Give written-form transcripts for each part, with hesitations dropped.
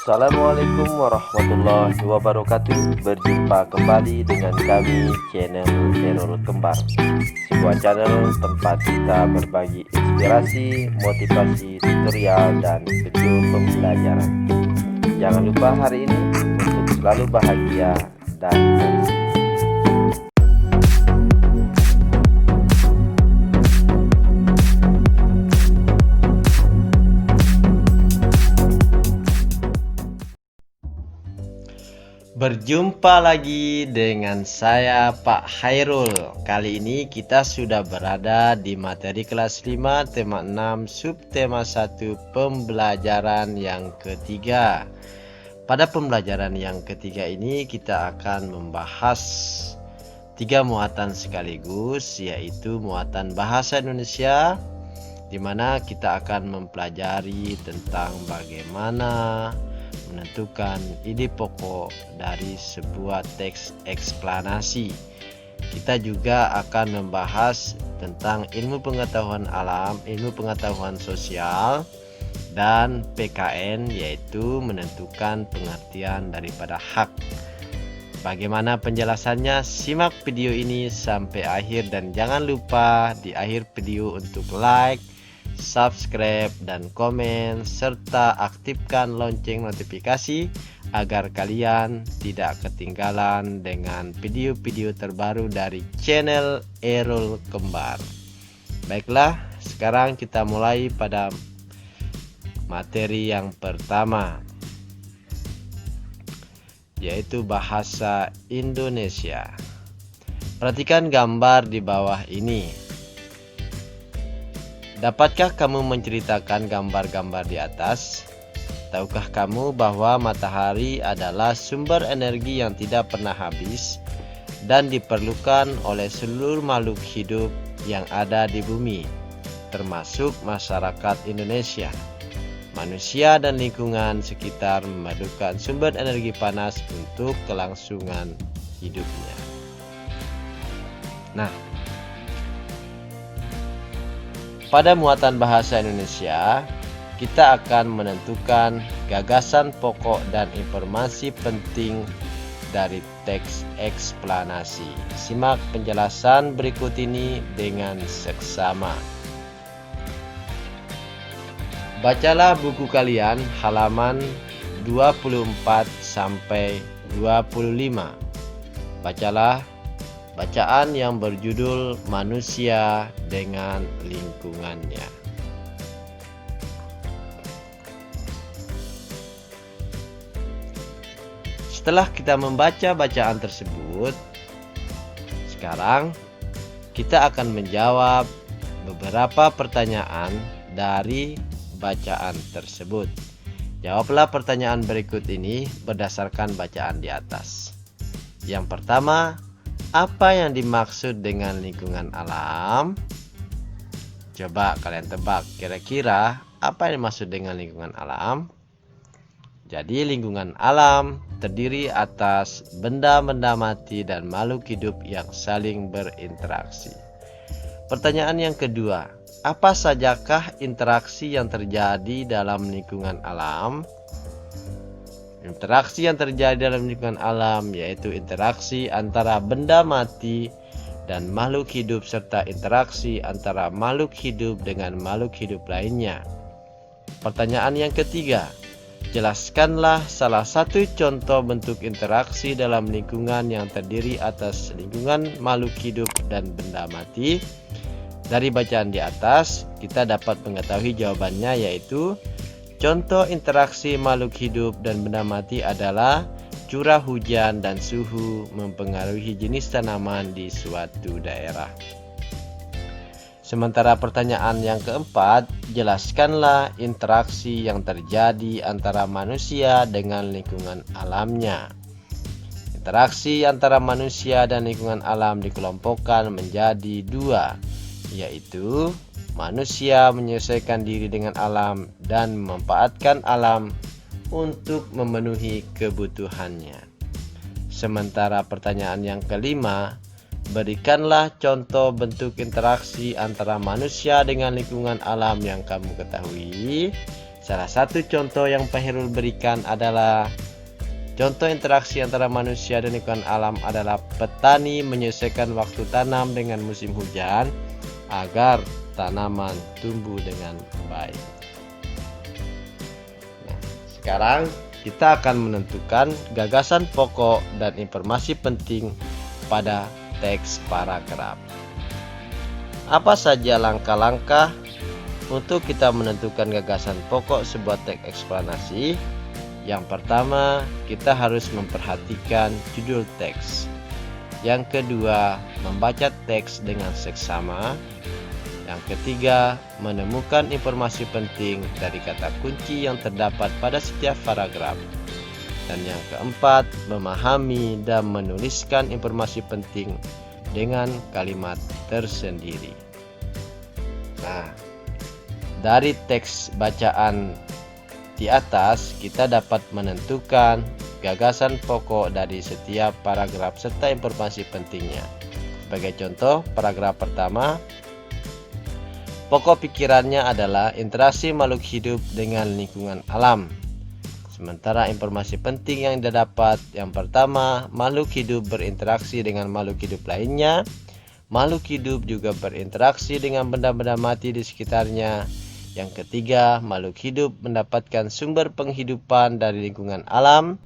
Assalamualaikum warahmatullahi wabarakatuh. Berjumpa kembali dengan kami channel Errol Kembar, sebuah channel tempat kita berbagi inspirasi, motivasi, tutorial, dan video pembelajaran. Jangan lupa hari ini untuk selalu bahagia dan bersih. Berjumpa lagi dengan saya Pak Hairul. Kali ini kita sudah berada di materi kelas 5 tema 6 subtema 1 pembelajaran yang ketiga. Pada pembelajaran yang ketiga ini kita akan membahas 3 muatan sekaligus, yaitu muatan bahasa Indonesia, di mana kita akan mempelajari tentang bagaimana menentukan ide pokok dari sebuah teks eksplanasi. Kita juga akan membahas tentang ilmu pengetahuan alam, ilmu pengetahuan sosial, dan PKN, yaitu menentukan pengertian daripada hak. Bagaimana penjelasannya? Simak video ini sampai akhir dan jangan lupa di akhir video untuk like, subscribe, dan komen, serta aktifkan lonceng notifikasi agar kalian tidak ketinggalan dengan video-video terbaru dari channel Errol Kembar. Baiklah, sekarang kita mulai pada materi yang pertama, yaitu bahasa Indonesia. Perhatikan gambar di bawah ini. Dapatkah kamu menceritakan gambar-gambar di atas? Tahukah kamu bahwa matahari adalah sumber energi yang tidak pernah habis dan diperlukan oleh seluruh makhluk hidup yang ada di bumi, termasuk masyarakat Indonesia. Manusia dan lingkungan sekitar memerlukan sumber energi panas untuk kelangsungan hidupnya. Nah, pada muatan bahasa Indonesia, kita akan menentukan gagasan pokok dan informasi penting dari teks eksplanasi. Simak penjelasan berikut ini dengan seksama. Bacalah buku kalian halaman 24 sampai 25. Bacalah bacaan yang berjudul Manusia dengan Lingkungannya. Setelah kita membaca bacaan tersebut, sekarang kita akan menjawab beberapa pertanyaan dari bacaan tersebut. Jawablah pertanyaan berikut ini berdasarkan bacaan di atas. Yang pertama, apa yang dimaksud dengan lingkungan alam? Coba kalian tebak, kira-kira apa yang dimaksud dengan lingkungan alam? Jadi lingkungan alam terdiri atas benda-benda mati dan makhluk hidup yang saling berinteraksi. Pertanyaan yang kedua, apa sajakah interaksi yang terjadi dalam lingkungan alam? Interaksi yang terjadi dalam lingkungan alam yaitu interaksi antara benda mati dan makhluk hidup serta interaksi antara makhluk hidup dengan makhluk hidup lainnya. Pertanyaan yang ketiga, jelaskanlah salah satu contoh bentuk interaksi dalam lingkungan yang terdiri atas lingkungan makhluk hidup dan benda mati. Dari bacaan di atas, kita dapat mengetahui jawabannya, yaitu contoh interaksi makhluk hidup dan benda mati adalah curah hujan dan suhu mempengaruhi jenis tanaman di suatu daerah. Sementara pertanyaan yang keempat, jelaskanlah interaksi yang terjadi antara manusia dengan lingkungan alamnya. Interaksi antara manusia dan lingkungan alam dikelompokkan menjadi 2, yaitu manusia menyesuaikan diri dengan alam dan memanfaatkan alam untuk memenuhi kebutuhannya. Sementara pertanyaan yang kelima, berikanlah contoh bentuk interaksi antara manusia dengan lingkungan alam yang kamu ketahui. Salah satu contoh yang Pak Hairul berikan adalah contoh interaksi antara manusia dan lingkungan alam adalah petani menyesuaikan waktu tanam dengan musim hujan agar tanaman tumbuh dengan baik. Nah, sekarang kita akan menentukan gagasan pokok dan informasi penting pada teks paragraf. Apa saja langkah-langkah untuk kita menentukan gagasan pokok sebuah teks eksplanasi? Yang pertama, kita harus memperhatikan judul teks. Yang kedua, membaca teks dengan seksama. Yang ketiga, menemukan informasi penting dari kata kunci yang terdapat pada setiap paragraf. Dan yang keempat, memahami dan menuliskan informasi penting dengan kalimat tersendiri. Nah, dari teks bacaan di atas kita dapat menentukan gagasan pokok dari setiap paragraf serta informasi pentingnya. Sebagai contoh, paragraf pertama, pokok pikirannya adalah interaksi makhluk hidup dengan lingkungan alam. Sementara informasi penting yang didapat, yang pertama, makhluk hidup berinteraksi dengan makhluk hidup lainnya. Makhluk hidup juga berinteraksi dengan benda-benda mati di sekitarnya. Yang ketiga, makhluk hidup mendapatkan sumber penghidupan dari lingkungan alam.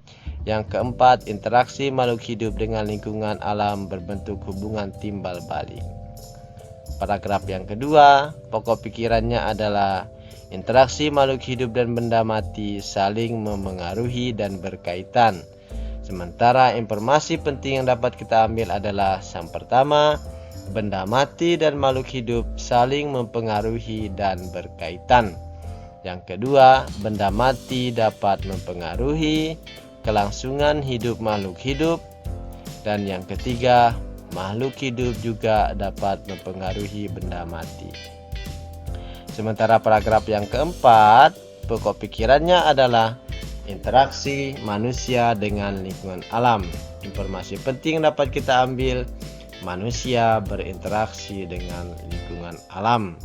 Yang keempat, interaksi makhluk hidup dengan lingkungan alam berbentuk hubungan timbal balik. Paragraf yang kedua, pokok pikirannya adalah interaksi makhluk hidup dan benda mati saling memengaruhi dan berkaitan. Sementara informasi penting yang dapat kita ambil adalah yang pertama, benda mati dan makhluk hidup saling mempengaruhi dan berkaitan. Yang kedua, benda mati dapat mempengaruhi kelangsungan hidup makhluk hidup. Dan yang ketiga, makhluk hidup juga dapat mempengaruhi benda mati. Sementara paragraf yang keempat, pokok pikirannya adalah interaksi manusia dengan lingkungan alam. Informasi penting dapat kita ambil, manusia berinteraksi dengan lingkungan alam.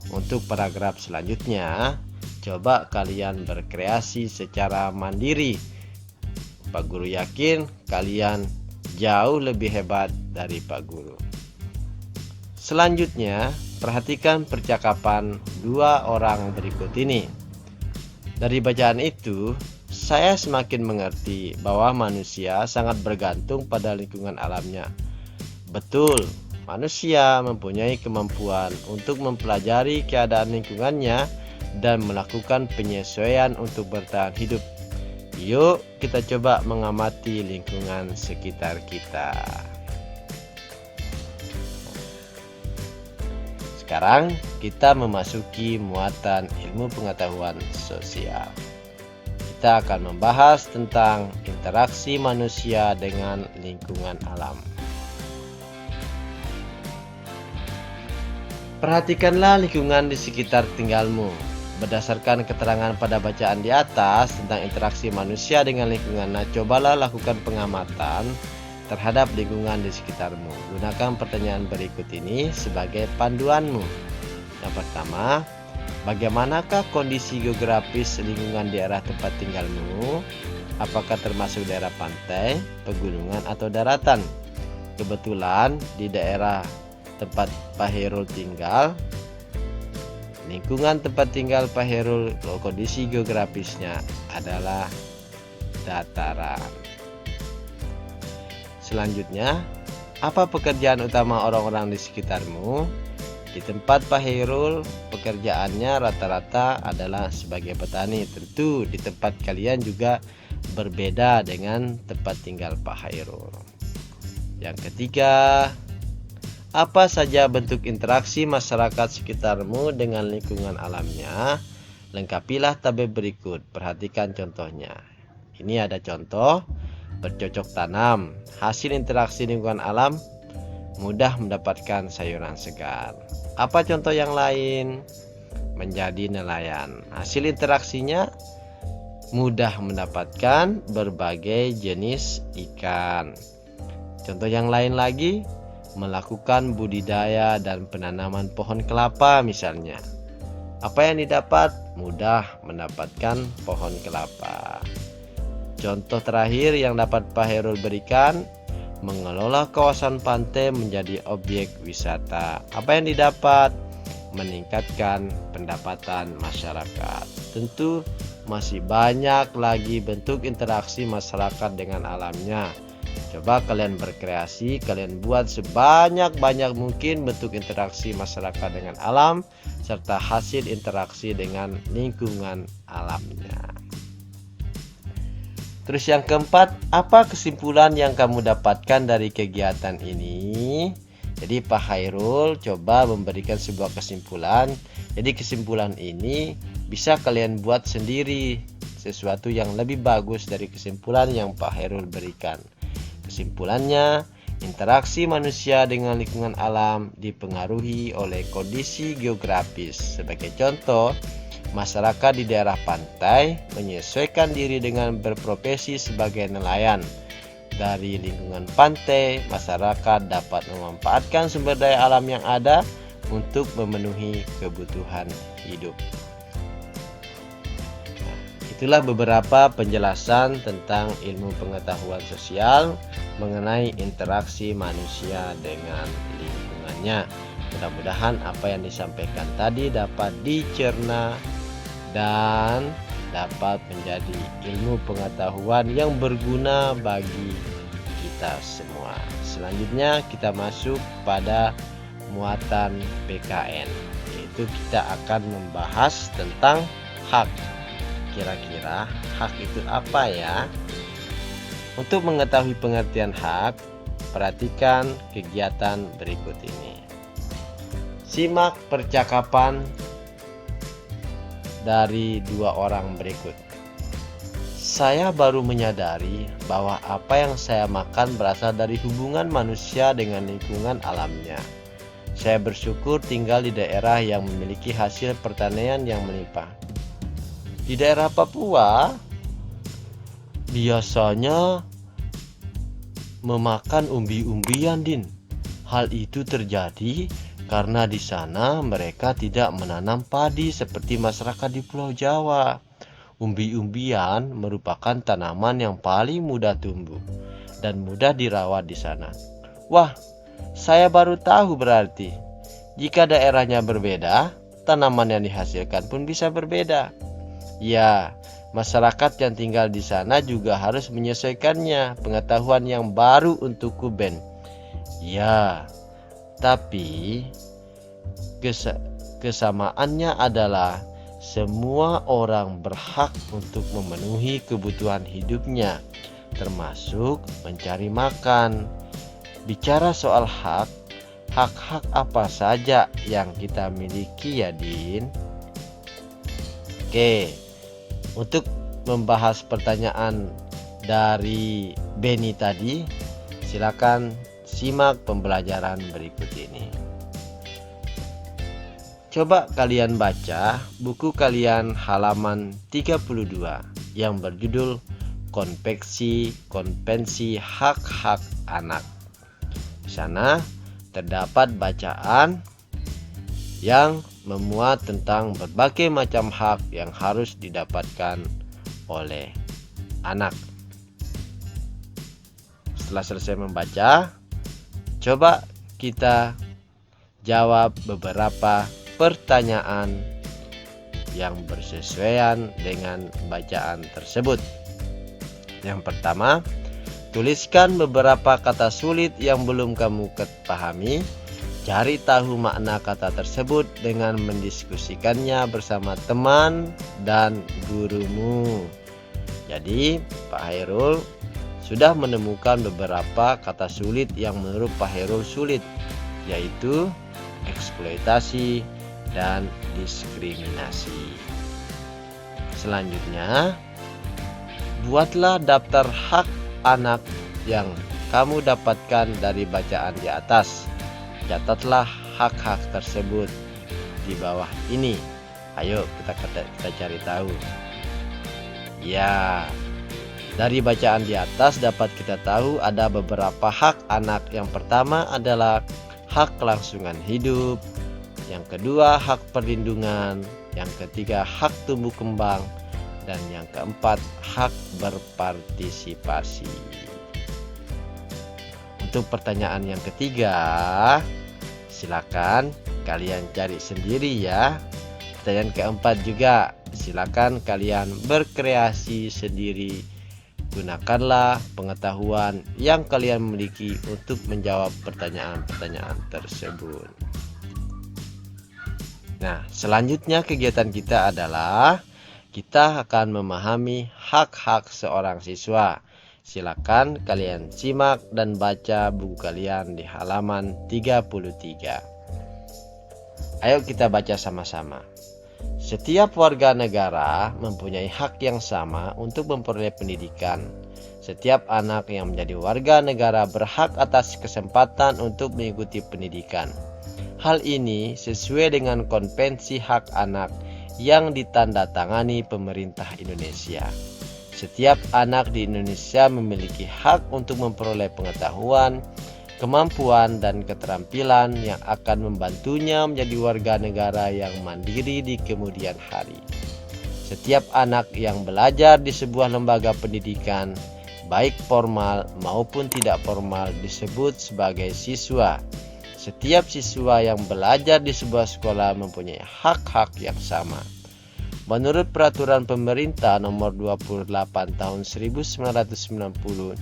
Untuk paragraf selanjutnya, coba kalian berkreasi secara mandiri. Pak Guru yakin kalian jauh lebih hebat dari Pak Guru. Selanjutnya, perhatikan percakapan dua orang berikut ini. Dari bacaan itu, saya semakin mengerti bahwa manusia sangat bergantung pada lingkungan alamnya. Betul, manusia mempunyai kemampuan untuk mempelajari keadaan lingkungannya dan melakukan penyesuaian untuk bertahan hidup. Yuk, kita coba mengamati lingkungan sekitar kita. Sekarang kita memasuki muatan ilmu pengetahuan sosial. Kita akan membahas tentang interaksi manusia dengan lingkungan alam. Perhatikanlah lingkungan di sekitar tinggalmu. Berdasarkan keterangan pada bacaan di atas tentang interaksi manusia dengan lingkungan, cobalah lakukan pengamatan terhadap lingkungan di sekitarmu. Gunakan pertanyaan berikut ini sebagai panduanmu. Yang pertama, bagaimanakah kondisi geografis lingkungan daerah tempat tinggalmu? Apakah termasuk daerah pantai, pegunungan, atau daratan? Kebetulan di daerah tempat Pak Hairul tinggal, lingkungan tempat tinggal Pak Hairul, kondisi geografisnya adalah dataran. Selanjutnya, apa pekerjaan utama orang-orang di sekitarmu? Di tempat Pak Hairul, pekerjaannya rata-rata adalah sebagai petani. Tentu di tempat kalian juga berbeda dengan tempat tinggal Pak Hairul. Yang ketiga, apa saja bentuk interaksi masyarakat sekitarmu dengan lingkungan alamnya? Lengkapilah tabel berikut. Perhatikan contohnya. Ini ada contoh bercocok tanam. Hasil interaksi lingkungan alam, mudah mendapatkan sayuran segar. Apa contoh yang lain? Menjadi nelayan. Hasil interaksinya, mudah mendapatkan berbagai jenis ikan. Contoh yang lain lagi, melakukan budidaya dan penanaman pohon kelapa misalnya. Apa yang didapat? mudah mendapatkan pohon kelapa. Contoh terakhir yang dapat Pak Hairul berikan, mengelola kawasan pantai menjadi objek wisata. Apa yang didapat? Meningkatkan pendapatan masyarakat. Tentu masih banyak lagi bentuk interaksi masyarakat dengan alamnya. Coba kalian berkreasi, kalian buat sebanyak-banyak mungkin bentuk interaksi masyarakat dengan alam serta hasil interaksi dengan lingkungan alamnya. Terus yang keempat, apa kesimpulan yang kamu dapatkan dari kegiatan ini? Jadi Pak Hairul coba memberikan sebuah kesimpulan. Jadi kesimpulan ini bisa kalian buat sendiri, sesuatu yang lebih bagus dari kesimpulan yang Pak Hairul berikan. Kesimpulannya, interaksi manusia dengan lingkungan alam dipengaruhi oleh kondisi geografis. Sebagai contoh, masyarakat di daerah pantai menyesuaikan diri dengan berprofesi sebagai nelayan. Dari lingkungan pantai, masyarakat dapat memanfaatkan sumber daya alam yang ada untuk memenuhi kebutuhan hidup. Itulah beberapa penjelasan tentang ilmu pengetahuan sosial mengenai interaksi manusia dengan lingkungannya. Mudah-mudahan apa yang disampaikan tadi dapat dicerna dan dapat menjadi ilmu pengetahuan yang berguna bagi kita semua. Selanjutnya kita masuk pada muatan PKN, yaitu kita akan membahas tentang hak. Kira-kira hak itu apa ya? Untuk mengetahui pengertian hak, perhatikan kegiatan berikut ini. Simak percakapan dari dua orang berikut. Saya baru menyadari bahwa apa yang saya makan berasal dari hubungan manusia dengan lingkungan alamnya. Saya bersyukur tinggal di daerah yang memiliki hasil pertanian yang melimpah. Di daerah Papua, biasanya memakan umbi-umbian, Din. Hal itu terjadi karena di sana mereka tidak menanam padi seperti masyarakat di Pulau Jawa. Umbi-umbian merupakan tanaman yang paling mudah tumbuh dan mudah dirawat di sana. Wah, saya baru tahu berarti. Jika daerahnya berbeda, tanaman yang dihasilkan pun bisa berbeda. Ya, masyarakat yang tinggal di sana juga harus menyesuaikannya. Pengetahuan yang baru untukku, Ben. Ya, tapi kesamaannya adalah semua orang berhak untuk memenuhi kebutuhan hidupnya, termasuk mencari makan. Bicara soal hak, hak-hak apa saja yang kita miliki ya, Din? Oke, untuk membahas pertanyaan dari Benny tadi, silakan simak pembelajaran berikut ini. Coba kalian baca buku kalian halaman 32 yang berjudul Konvensi Hak-Hak Anak. Di sana terdapat bacaan yang memuat tentang berbagai macam hak yang harus didapatkan oleh anak. Setelah selesai membaca, coba kita jawab beberapa pertanyaan yang bersesuaian dengan bacaan tersebut. Yang pertama, tuliskan beberapa kata sulit yang belum kamu pahami. Cari tahu makna kata tersebut dengan mendiskusikannya bersama teman dan gurumu. Jadi, Pak Hairul sudah menemukan beberapa kata sulit yang menurut Pak Hairul sulit, yaitu eksploitasi dan diskriminasi. Selanjutnya, buatlah daftar hak anak yang kamu dapatkan dari bacaan di atas. Catatlah hak-hak tersebut di bawah ini. Ayo kita cari tahu. Ya, dari bacaan di atas dapat kita tahu ada beberapa hak anak. Yang pertama adalah hak kelangsungan hidup. Yang kedua, hak perlindungan. Yang ketiga, hak tumbuh kembang. Dan yang keempat, hak berpartisipasi. Untuk pertanyaan yang ketiga, silakan kalian cari sendiri ya. Pertanyaan keempat juga, silakan kalian berkreasi sendiri. Gunakanlah pengetahuan yang kalian miliki untuk menjawab pertanyaan-pertanyaan tersebut. Nah, selanjutnya kegiatan kita adalah kita akan memahami hak-hak seorang siswa. Silakan kalian simak dan baca buku kalian di halaman 33. Ayo kita baca sama-sama. Setiap warga negara mempunyai hak yang sama untuk memperoleh pendidikan. Setiap anak yang menjadi warga negara berhak atas kesempatan untuk mengikuti pendidikan. Hal ini sesuai dengan Konvensi Hak Anak yang ditandatangani pemerintah Indonesia. Setiap anak di Indonesia memiliki hak untuk memperoleh pengetahuan, kemampuan, dan keterampilan yang akan membantunya menjadi warga negara yang mandiri di kemudian hari. Setiap anak yang belajar di sebuah lembaga pendidikan, baik formal maupun tidak formal, disebut sebagai siswa. Setiap siswa yang belajar di sebuah sekolah mempunyai hak-hak yang sama. Menurut peraturan pemerintah nomor 28 tahun 1990,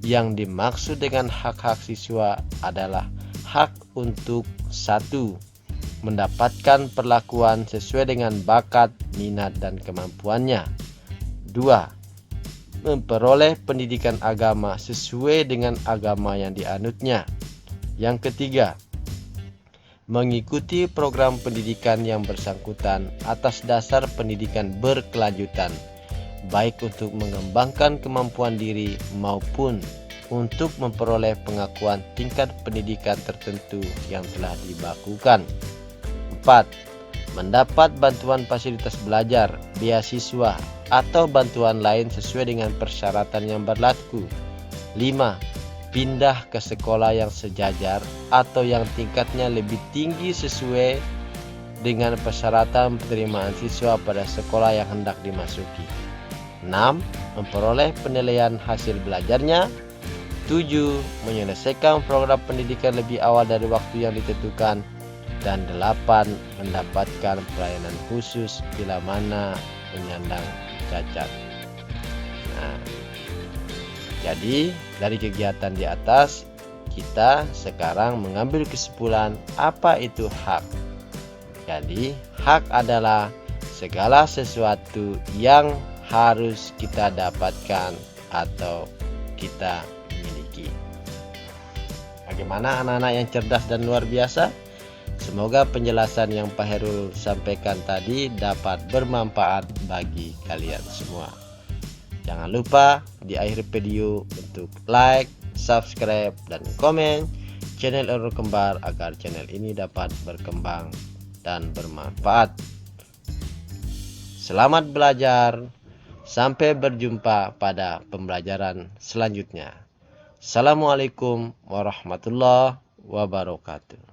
yang dimaksud dengan hak-hak siswa adalah hak untuk 1. Mendapatkan perlakuan sesuai dengan bakat, minat, dan kemampuannya. 2. Memperoleh pendidikan agama sesuai dengan agama yang dianutnya. Yang ketiga, mengikuti program pendidikan yang bersangkutan atas dasar pendidikan berkelanjutan, baik untuk mengembangkan kemampuan diri maupun untuk memperoleh pengakuan tingkat pendidikan tertentu yang telah dibakukan. 4. Mendapat bantuan fasilitas belajar, beasiswa, atau bantuan lain sesuai dengan persyaratan yang berlaku. 5. Pindah ke sekolah yang sejajar atau yang tingkatnya lebih tinggi sesuai dengan persyaratan penerimaan siswa pada sekolah yang hendak dimasuki. 6. Memperoleh penilaian hasil belajarnya. 7. Menyelesaikan program pendidikan lebih awal dari waktu yang ditentukan. Dan 8. Mendapatkan pelayanan khusus bila mana penyandang cacat. Nah, jadi dari kegiatan di atas, kita sekarang mengambil kesimpulan apa itu hak. Jadi hak adalah segala sesuatu yang harus kita dapatkan atau kita miliki. Bagaimana anak-anak yang cerdas dan luar biasa? Semoga penjelasan yang Pak Hairul sampaikan tadi dapat bermanfaat bagi kalian semua. Jangan lupa di akhir video untuk like, subscribe, dan komen channel Error Kembar agar channel ini dapat berkembang dan bermanfaat. Selamat belajar. Sampai berjumpa pada pembelajaran selanjutnya. Assalamualaikum warahmatullahi wabarakatuh.